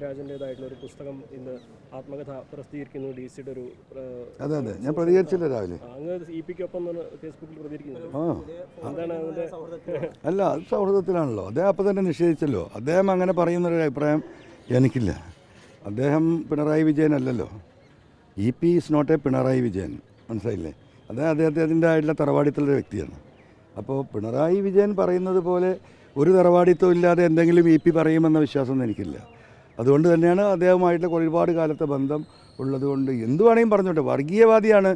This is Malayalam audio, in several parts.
ജയരാജൻ്റെതായിട്ടുള്ള ഒരു പുസ്തകം ഇന്ന് ആത്മകഥ പ്രസിദ്ധീകരിക്കുന്നു DC-യുടെ ഒരു. അതെ ഞാൻ പ്രതികരിച്ചില്ല രാവിലെ. അങ്ങ് EP-ക്കൊപ്പം ഫേസ്ബുക്കിൽ പ്രതികരിക്കുന്നത് എന്താണ് അതിൻ്റെ? അല്ല, അത് സൗഹൃദത്തിലാണല്ലോ. അദ്ദേഹം അപ്പം തന്നെ നിഷേധിച്ചല്ലോ. അദ്ദേഹം അങ്ങനെ പറയുന്നൊരു അഭിപ്രായം എനിക്കില്ല. അദ്ദേഹം പിണറായി വിജയൻ അല്ലല്ലോ. EP is not a Pinarayi Vijayan, മനസ്സിലായില്ലേ? അദ്ദേഹത്തിൻ്റെ ആയിട്ടുള്ള തറവാടിത്തമുള്ള വ്യക്തിയാണ്. അപ്പോൾ പിണറായി വിജയൻ പറയുന്നത് പോലെ ഒരു തറവാടിത്തം ഇല്ലാതെ എന്തെങ്കിലും EP പറയുമെന്ന വിശ്വാസമൊന്നും എനിക്കില്ല. അതുകൊണ്ട് തന്നെയാണ് അദ്ദേഹവുമായിട്ടുള്ള ഒരുപാട് കാലത്തെ ബന്ധം ഉള്ളതുകൊണ്ട് എന്തു വേണമെങ്കിലും പറഞ്ഞോട്ടെ. വർഗീയവാദിയാണ്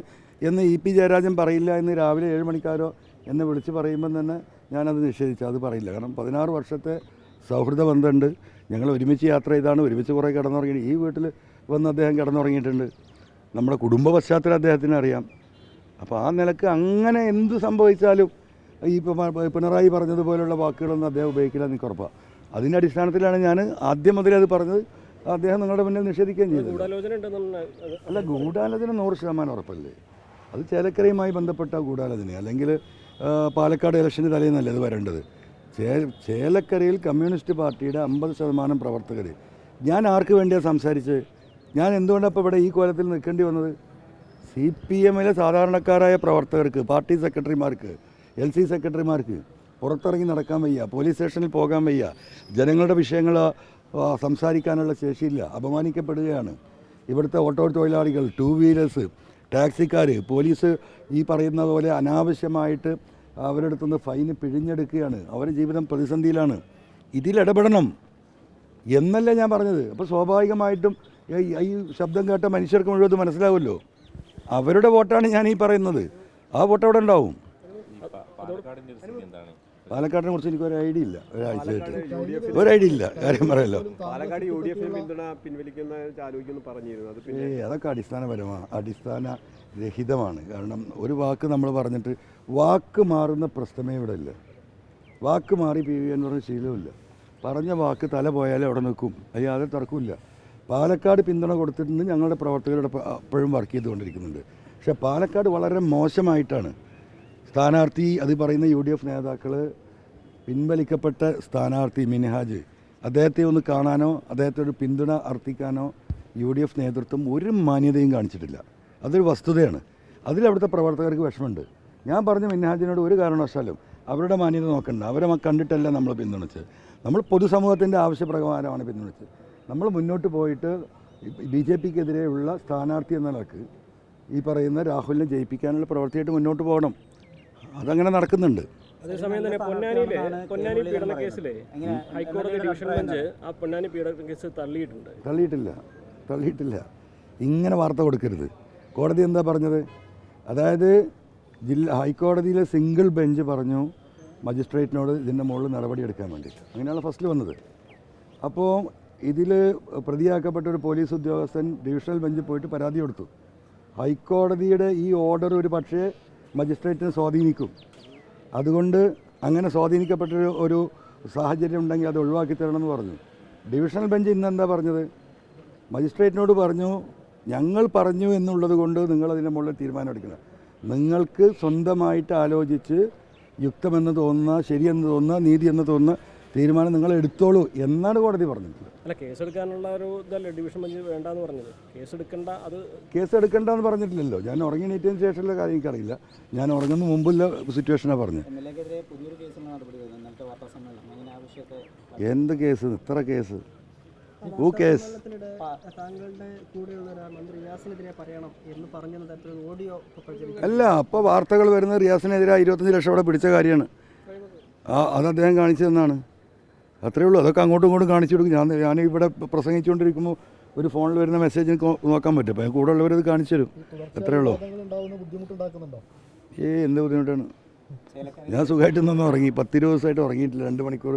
എന്ന് EP ജയരാജൻ പറയില്ല എന്ന് രാവിലെ 7 മണിക്കാരോ എന്നെ വിളിച്ച് പറയുമ്പം തന്നെ ഞാനത് നിഷേധിച്ചു. അത് പറയില്ല. കാരണം 16 വർഷത്തെ സൗഹൃദ ബന്ധമുണ്ട്. ഞങ്ങൾ ഒരുമിച്ച് യാത്ര ചെയ്താണ്, ഒരുമിച്ച് കുറേ കിടന്നുറങ്ങി. ഈ വീട്ടിൽ വന്ന് അദ്ദേഹം കിടന്നുറങ്ങിയിട്ടുണ്ട്. നമ്മുടെ കുടുംബ പശ്ചാത്തലം അദ്ദേഹത്തിന് അറിയാം. അപ്പോൾ ആ നിലക്ക് അങ്ങനെ എന്ത് സംഭവിച്ചാലും ഈ പിണറായി പറഞ്ഞതുപോലുള്ള വാക്കുകളൊന്നും അദ്ദേഹം ഉപയോഗിക്കില്ല എന്ന് എനിക്ക് ഉറപ്പാണ്. അതിൻ്റെ അടിസ്ഥാനത്തിലാണ് ഞാൻ ആദ്യം മുതലേ അത് പറഞ്ഞത്. അദ്ദേഹം നിങ്ങളുടെ മുന്നിൽ നിഷേധിക്കുകയും ചെയ്തു. അല്ല, ഗൂഢാലോചന 100% ഉറപ്പല്ലേ. അത് ചേലക്കരയുമായി ബന്ധപ്പെട്ട ഗൂഢാലോചന, അല്ലെങ്കിൽ പാലക്കാട് ഇലക്ഷന് തലേന്നല്ലേ അത് വരേണ്ടത്. ചേലക്കരയിൽ കമ്മ്യൂണിസ്റ്റ് പാർട്ടിയുടെ 50% പ്രവർത്തകർ. ഞാൻ ആർക്ക് വേണ്ടിയാണ് സംസാരിച്ച്? ഞാൻ എന്തുകൊണ്ടാണ് ഇപ്പോൾ ഇവിടെ ഈ കോലത്തിൽ നിൽക്കേണ്ടി വന്നത്? CPM-ലെ സാധാരണക്കാരായ പ്രവർത്തകർക്ക്, പാർട്ടി സെക്രട്ടറിമാർക്ക്, LC സെക്രട്ടറിമാർക്ക് പുറത്തിറങ്ങി നടക്കാൻ വയ്യ, പോലീസ് സ്റ്റേഷനിൽ പോകാൻ വയ്യ, ജനങ്ങളുടെ വിഷയങ്ങൾ സംസാരിക്കാനുള്ള ശേഷിയില്ല, അപമാനിക്കപ്പെടുകയാണ്. ഇവിടുത്തെ ഓട്ടോ തൊഴിലാളികൾ, 2 വീലേഴ്സ്, ടാക്സിക്കാർ, പോലീസ് ഈ പറയുന്ന പോലെ അനാവശ്യമായിട്ട് അവരുടെ അടുത്തുനിന്ന് ഫൈന് പിഴിഞ്ഞെടുക്കുകയാണ്. അവരുടെ ജീവിതം പ്രതിസന്ധിയിലാണ്. ഇതിലിടപെടണം എന്നല്ലേ ഞാൻ പറഞ്ഞത്. അപ്പോൾ സ്വാഭാവികമായിട്ടും ഈ ശബ്ദം കേട്ട മനുഷ്യർക്ക് മുഴുവൻ മനസ്സിലാവുമല്ലോ. അവരുടെ വോട്ടാണ് ഞാൻ ഈ പറയുന്നത്. ആ വോട്ട് അവിടെ ഉണ്ടാവും. പാലക്കാടിനെ കുറിച്ച് എനിക്ക് ഒരു ഐഡിയ ഇല്ല. ഒരാഴ്ചയായിട്ട് ഒരു ഐഡിയ ഇല്ല. കാര്യം പറയല്ലോ. അതൊക്കെ അടിസ്ഥാനരഹിതമാണ്. കാരണം ഒരു വാക്ക് നമ്മൾ പറഞ്ഞിട്ട് വാക്ക് മാറുന്ന പ്രശ്നമേ ഇവിടെ ഇല്ല. വാക്ക് മാറി PV എന്ന് പറഞ്ഞ ശീലമില്ല. പറഞ്ഞ വാക്ക് തല പോയാലേ അവിടെ നിൽക്കും. അത് യാതൊരു തർക്കമില്ല. പാലക്കാട് പിന്തുണ കൊടുത്തിട്ടുണ്ട്. ഞങ്ങളുടെ പ്രവർത്തകരുടെ അപ്പോഴും വർക്ക് ചെയ്തുകൊണ്ടിരിക്കുന്നുണ്ട്. പക്ഷേ പാലക്കാട് വളരെ മോശമായിട്ടാണ് സ്ഥാനാർത്ഥി, അത് പറയുന്ന UDF നേതാക്കൾ, പിൻവലിക്കപ്പെട്ട സ്ഥാനാർത്ഥി മിൻഹാജ്, അദ്ദേഹത്തെ ഒന്ന് കാണാനോ അദ്ദേഹത്തോട് പിന്തുണ അർത്ഥിക്കാനോ UDF നേതൃത്വം ഒരു മാന്യതയും കാണിച്ചിട്ടില്ല. അതൊരു വസ്തുതയാണ്. അതിലവിടുത്തെ പ്രവർത്തകർക്ക് വിഷമമുണ്ട്. ഞാൻ പറഞ്ഞു മിൻഹാജിനോട് ഒരു കാരണവശാലും അവരുടെ മാന്യത നോക്കണ്ട. അവരെ കണ്ടിട്ടല്ല നമ്മൾ പിന്തുണച്ച്. നമ്മൾ പൊതുസമൂഹത്തിൻ്റെ ആവശ്യപ്രകാരമാണ് പിന്തുണച്ച്. നമ്മൾ മുന്നോട്ട് പോയിട്ട് BJP-ക്കെതിരെയുള്ള സ്ഥാനാർത്ഥി എന്ന നിലക്ക് ഈ പറയുന്ന രാഹുലിനെ ജയിപ്പിക്കാനുള്ള പ്രവൃത്തിയായിട്ട് മുന്നോട്ട് പോകണം. അതങ്ങനെ നടക്കുന്നുണ്ട്. അതേസമയം തന്നെ പൊന്നാനി പീഡന കേസിലെ ഹൈക്കോടതി ഡിവിഷൻ ബെഞ്ച് ആ പൊന്നാനി പീഡന കേസ് തള്ളിയിട്ടില്ല. ഇങ്ങനെ വാർത്ത കൊടുക്കരുത്. കോടതി എന്താ പറഞ്ഞത്? അതായത് ഹൈക്കോടതിയിലെ സിംഗിൾ ബെഞ്ച് പറഞ്ഞു മജിസ്ട്രേറ്റിനോട് ഇതിൻ്റെ മുകളിൽ നടപടിയെടുക്കാൻ വേണ്ടിയിട്ട്. അങ്ങനെയാണ് ഫസ്റ്റിൽ വന്നത്. അപ്പോൾ ഇതിൽ പ്രതിയാക്കപ്പെട്ട ഒരു പോലീസ് ഉദ്യോഗസ്ഥൻ ഡിവിഷണൽ ബെഞ്ചിൽ പോയിട്ട് പരാതി കൊടുത്തു. ഹൈക്കോടതിയുടെ ഈ ഓർഡർ ഒരു പക്ഷേ മജിസ്ട്രേറ്റിനെ സ്വാധീനിക്കും. അതുകൊണ്ട് അങ്ങനെ സ്വാധീനിക്കപ്പെട്ട ഒരു സാഹചര്യം ഉണ്ടെങ്കിൽ അത് ഒഴിവാക്കി തരണമെന്ന് പറഞ്ഞു. ഡിവിഷണൽ ബെഞ്ച് ഇന്നെന്താ പറഞ്ഞത്? മജിസ്ട്രേറ്റിനോട് പറഞ്ഞു, ഞങ്ങൾ പറഞ്ഞു എന്നുള്ളത് കൊണ്ട് നിങ്ങളതിൻ്റെ മുകളിൽ തീരുമാനം എടുക്കണം. നിങ്ങൾക്ക് സ്വന്തമായിട്ട് ആലോചിച്ച് യുക്തമെന്ന് തോന്നുന്ന, ശരിയെന്ന് തോന്നുന്ന, നീതി എന്ന് തോന്നുന്ന തീരുമാനം നിങ്ങൾ എടുത്തോളൂ എന്നാണ് കോടതി പറഞ്ഞിട്ടുള്ളത്. അല്ല, കേസെടുക്കാനുള്ള ഒരു ഇതല്ലേ ഡിവിഷൻ ബെഞ്ച് വേണ്ടെന്ന് പറഞ്ഞത്? കേസെടുക്കണ്ടെന്ന് പറഞ്ഞിട്ടില്ലല്ലോ. ഞാൻ ഉറങ്ങി നീറ്റിയതിന് ശേഷമുള്ള കാര്യം എനിക്കറിയില്ല. ഞാൻ ഉറങ്ങുന്ന മുമ്പുള്ള സിറ്റുവേഷനാണ് പറഞ്ഞത്. എന്ത് കേസ്? ഇത്ര കേസ്? കേസ് അല്ല. അപ്പോൾ വാർത്തകൾ വരുന്നത് റിയാസിനെതിരെ 25 ലക്ഷം അവിടെ പിടിച്ച കാര്യമാണ്. അത് അദ്ദേഹം കാണിച്ചു തന്നാണ്. അത്രയേ ഉള്ളൂ. അതൊക്കെ അങ്ങോട്ടും ഇങ്ങോട്ടും കാണിച്ചു കൊടുക്കും. ഞാൻ ഇവിടെ പ്രസംഗിച്ചുകൊണ്ടിരിക്കുമ്പോൾ ഒരു ഫോണിൽ വരുന്ന മെസ്സേജ് നോക്കാൻ പറ്റും. അപ്പോൾ കൂടെ ഉള്ളവരത് കാണിച്ചു തരും. അത്രയേ ഉള്ളൂ. എന്ത് ബുദ്ധിമുട്ടാണ്? ഞാൻ സുഖമായിട്ടൊന്നും ഉറങ്ങി. 10 ദിവസമായിട്ട് ഉറങ്ങിയിട്ടില്ല. 2 മണിക്കൂർ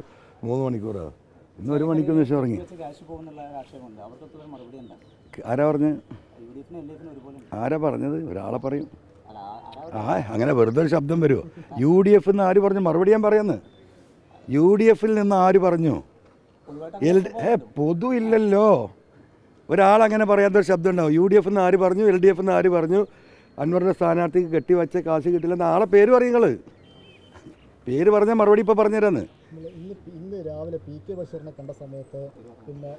3 മണിക്കൂറാണ്. ഇന്ന് 1 മണിക്കൂറിന് ശേഷം ഉറങ്ങി. ആരാ പറഞ്ഞത്? ഒരാളെ പറയും. അങ്ങനെ വെറുതെ ഒരു ശബ്ദം വരുമോ? UDF എന്ന് ആര് പറഞ്ഞു? മറുപടി ഞാൻ പറയുന്നത്. UDF-ൽ നിന്ന് ആര് പറഞ്ഞു? പൊതു ഇല്ലല്ലോ. ഒരാളങ്ങനെ പറയാത്തൊരു ശബ്ദം ഉണ്ടാവും. UDF എന്ന് ആര് പറഞ്ഞു? LDF എന്ന് ആര് പറഞ്ഞു? അൻവറിൻ്റെ സ്ഥാനാർത്ഥിക്ക് കെട്ടിവച്ച കാശ് കിട്ടില്ലെന്ന് ആളെ പേര് പറയുങ്ങൾ. പേര് പറഞ്ഞാൽ മറുപടി ഇപ്പോൾ പറഞ്ഞുതരാന്ന്. ഇന്ന് രാവിലെ പി കെ ബഷീറിനെ കണ്ട സമയത്ത് പിന്നെ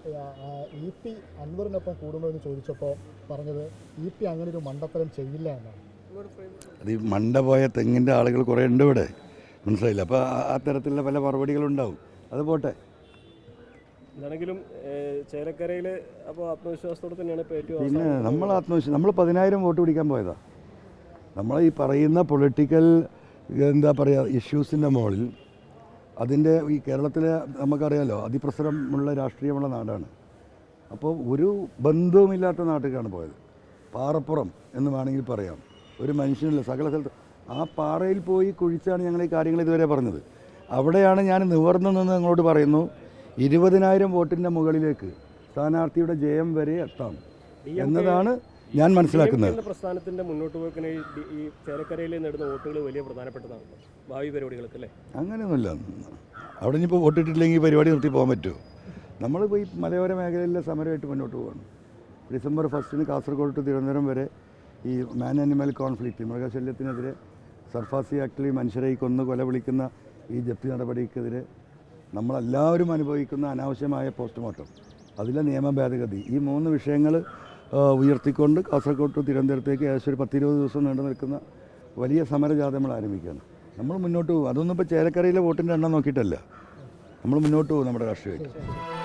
EP അൻവറിനൊപ്പം കൂടുമെന്ന് ചോദിച്ചപ്പോൾ പറഞ്ഞത് EP അങ്ങനെ ഒരു മണ്ടത്തരം ചെയ്യില്ല എന്നാണ്. അത് ഈ മണ്ട പോയ തെങ്ങിൻ്റെ ആളുകൾ കുറേ ഉണ്ട് ഇവിടെ, മനസ്സിലായില്ല. അപ്പോൾ ആ തരത്തിലുള്ള പല മറുപടികളുണ്ടാവും. അത് പോട്ടെ. എന്താണെങ്കിലും ചേലക്കരയിൽ അപ്പോൾ ആത്മവിശ്വാസത്തോടെ തന്നെയാണ് ഇപ്പോൾ ഏറ്റവും പിന്നെ നമ്മൾ ആത്മവിശ്വാസം, നമ്മൾ 10,000 വോട്ട് പിടിക്കാൻ പോയതാണ്. നമ്മൾ ഈ പറയുന്ന പൊളിറ്റിക്കൽ എന്താ പറയുക ഇഷ്യൂസിൻ്റെ മുകളിൽ അതിൻ്റെ ഈ കേരളത്തിലെ നമുക്കറിയാമല്ലോ അതിപ്രസരമുള്ള രാഷ്ട്രീയമുള്ള നാടാണ്. അപ്പോൾ ഒരു ബന്ധവുമില്ലാത്ത നാട്ടിലേക്കാണ് പോയത്. പാറപ്പുറം എന്ന് വേണമെങ്കിൽ പറയാം. ഒരു മനുഷ്യനില്ല, സകല സ്ഥലത്ത് ആ പാറയിൽ പോയി കുഴിച്ചാണ് ഞങ്ങൾ ഈ കാര്യങ്ങൾ ഇതുവരെ പറഞ്ഞത്. അവിടെയാണ് ഞാൻ നിവർന്നു നിന്ന് നിങ്ങളോട് പറയുന്നു 20,000 വോട്ടിൻ്റെ മുകളിലേക്ക് സ്ഥാനാർത്ഥിയുടെ ജയം വരെ എത്താം എന്നതാണ് ഞാൻ മനസ്സിലാക്കുന്നത്. പ്രസ്ഥാനത്തിൻ്റെ മുന്നോട്ട് പോക്കിന് ഈ ചേലക്കരയിൽ നേടുന്ന വോട്ടുകൾ വലിയ പ്രധാനപ്പെട്ടതാണ് ഭാവി പരിപാടികൾക്ക് അല്ലേ? അങ്ങനെയൊന്നുമില്ല. അവിടെ ഇനിയിപ്പോൾ വോട്ടിട്ടില്ലെങ്കിൽ പരിപാടി നിർത്തി പോകാൻ പറ്റുമോ? നമ്മളിപ്പോൾ ഈ മലയോര മേഖലയിലെ സമരമായിട്ട് മുന്നോട്ട് പോകണം. December 1 കാസർഗോഡ് ടു തിരുവനന്തപുരം വരെ ഈ മാൻ ആനിമൽ കോൺഫ്ലിക്റ്റ്, മൃഗശല്യത്തിനെതിരെ, സർഫാസി ആക്ടിൽ മനുഷ്യരെ കൊന്ന് കൊല വിളിക്കുന്ന ഈ ജപ്തി നടപടിക്കെതിരെ നമ്മളെല്ലാവരും അനുഭവിക്കുന്ന അനാവശ്യമായ പോസ്റ്റ്മോർട്ടം, അതിലെ നിയമ ഭേദഗതി, ഈ 3 വിഷയങ്ങൾ ഉയർത്തിക്കൊണ്ട് കാസർഗോഡ് ടു തിരുവനന്തപുരത്തേക്ക് ഏകദേശം ഒരു 10-20 ദിവസം നീണ്ടു നിൽക്കുന്ന വലിയ സമരജാഥ നമ്മൾ ആരംഭിക്കുകയാണ്. നമ്മൾ മുന്നോട്ട് പോകും. അതൊന്നും ഇപ്പോൾ ചേലക്കരയിലെ വോട്ടിൻ്റെ എണ്ണം നോക്കിയിട്ടല്ല, നമ്മൾ മുന്നോട്ട് പോകും നമ്മുടെ രാഷ്ട്രീയമായിട്ട്.